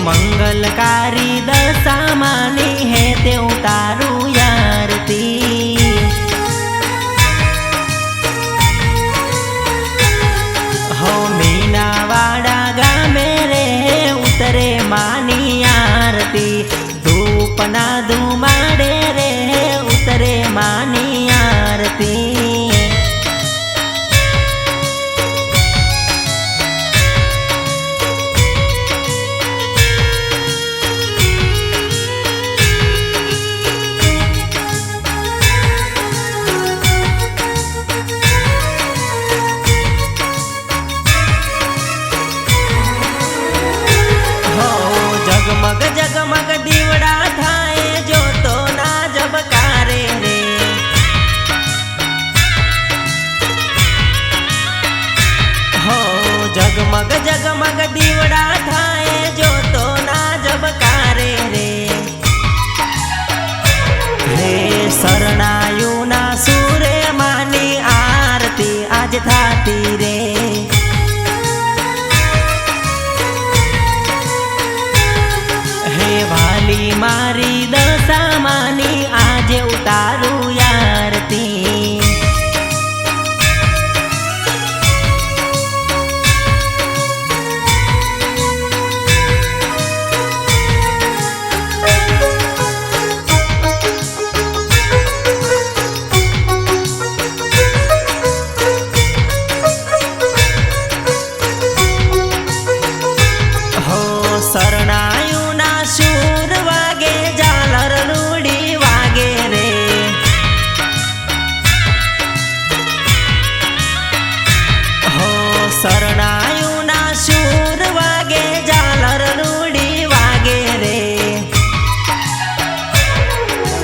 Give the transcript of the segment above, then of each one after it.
मंगलकारी दशा मानी है ते उतारू आरती। हो मीनावाड़ा गामे रे उतरे मानी आरती। धूपना धुमाड़े रे उतरे मानी आरती। जगमग जगमग दीवड़ा थाए जो तो ना जबकारे रे। हो जगमग जगमग दीवड़ा थाए जो तो ना जबकारे रे। हे शरणायु ना सूरे मानी आरती आज थाती रे। वाली मारी दशा मानी आज उतारू आरती। हो शरणायु ना सूर वागे झालर रूड़ी वागे रे। हो शरणायु ना सूर वागे झालर रूड़ी वागे रे।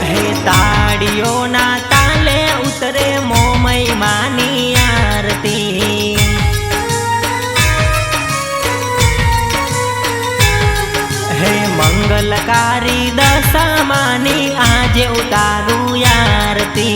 हे ताड़ियों ना ताले उतरे मोमई मानी आरती। हे मंगलकारी दशा मानी आज उतारू आरती।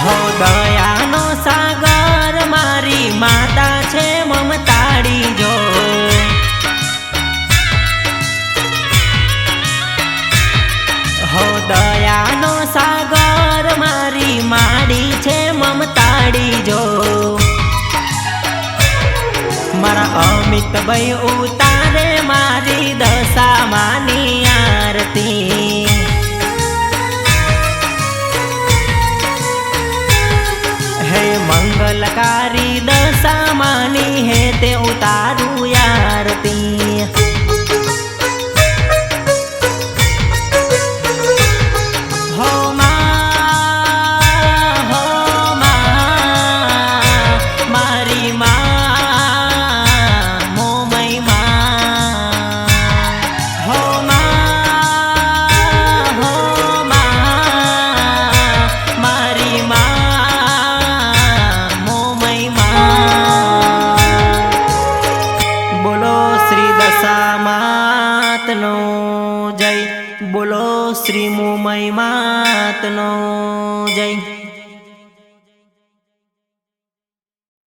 हो दयानो सागर मारी माता छे ममताड़ी जो। हो दयानो सागर मारी माड़ी छे ममताड़ी जो। मारा अमित भाई उता